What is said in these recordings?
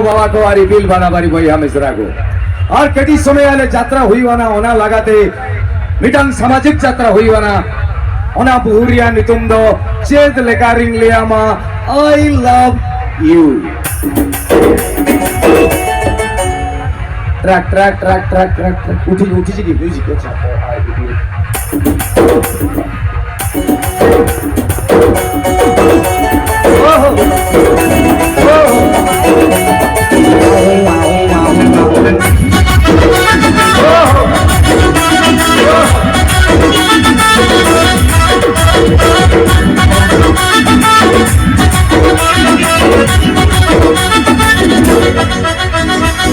बाबा को आरी बिल बना बारी भैया मिश्रा को और कटी समय वाले यात्रा हुई वाना होना लगाते मिटन सामाजिक यात्रा हुई वाना होना बुहुरिया नितुम दो चेत लेकारिंग लिया मा I love you track track track track track track उठी उठी जी की म्यूजिक अच्छा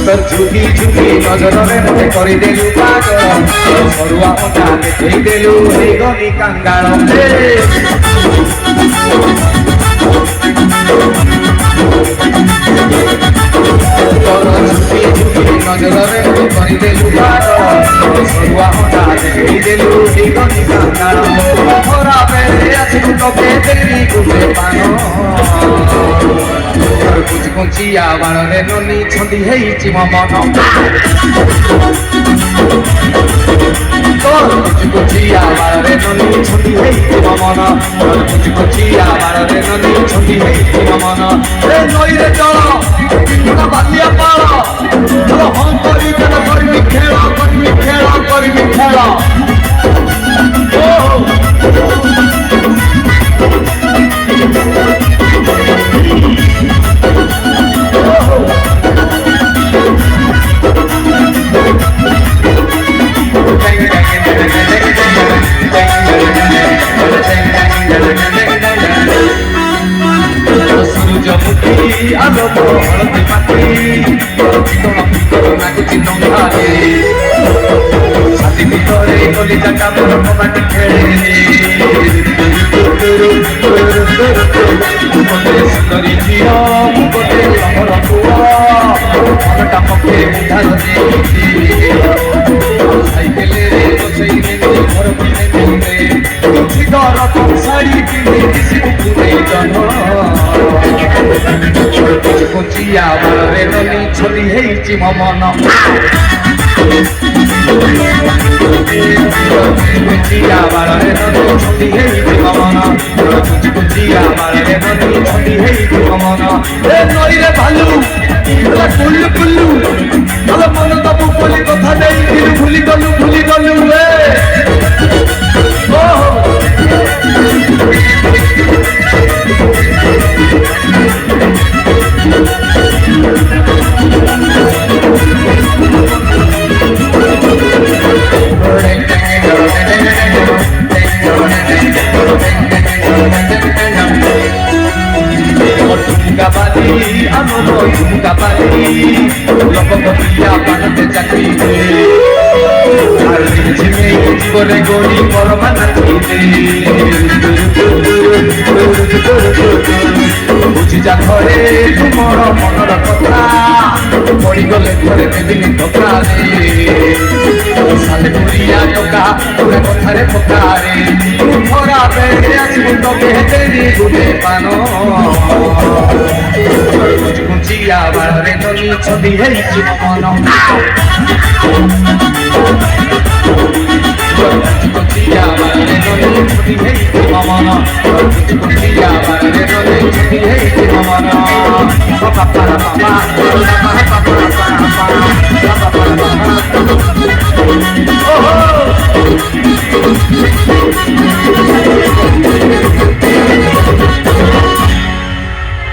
झुकी झुकी नजर में मते करी देलु पागल सरुआ पटा देखै देलु हे गनी कांगाल झुकी झुकी नजर में मते करी देलु पागल सरुआ पटा देखै देलु हे गनी कांगाल थोड़ा बेरे आछी तो के देली गुटे पानो कुछ कुचिया बारे ननी छंदी हेची मन कुछ कुचिया बारे ननी छंदी हेची मन कुछ कुचिया बारे ननी छंदी हेची मन ए नई रे चल ना बालिया पाल चलो हम करी खेल कुचिया बारे ननी छंदी हेची मन कुचिया बारे ननी छंदी हेची मन कुचिया बारे ननी छंदी हेची मन ए नई रे भालू एला कुल्लू कुल्लू अल मन तबु बोली कथा देई दिल भूली गलु रे জীবনে গড়ি পরমা বুঝি যা ঘরে তুমর মনর কথা পড়িগলে ঘরে দেবিনি ধোকা সালে পুরিয়া টকা তোরে কথারে পকারে খরা বেড়ে আসবো তোকে হেতেনি গুলে পানো কুচিয়া বারে ননি ছবি হেইছি মন কুচিয়া বারে ননি ছবি হেইছি মন কুচিয়া বারে ননি ছবি হেইছি মন পাপা পাপা পাপা পাপা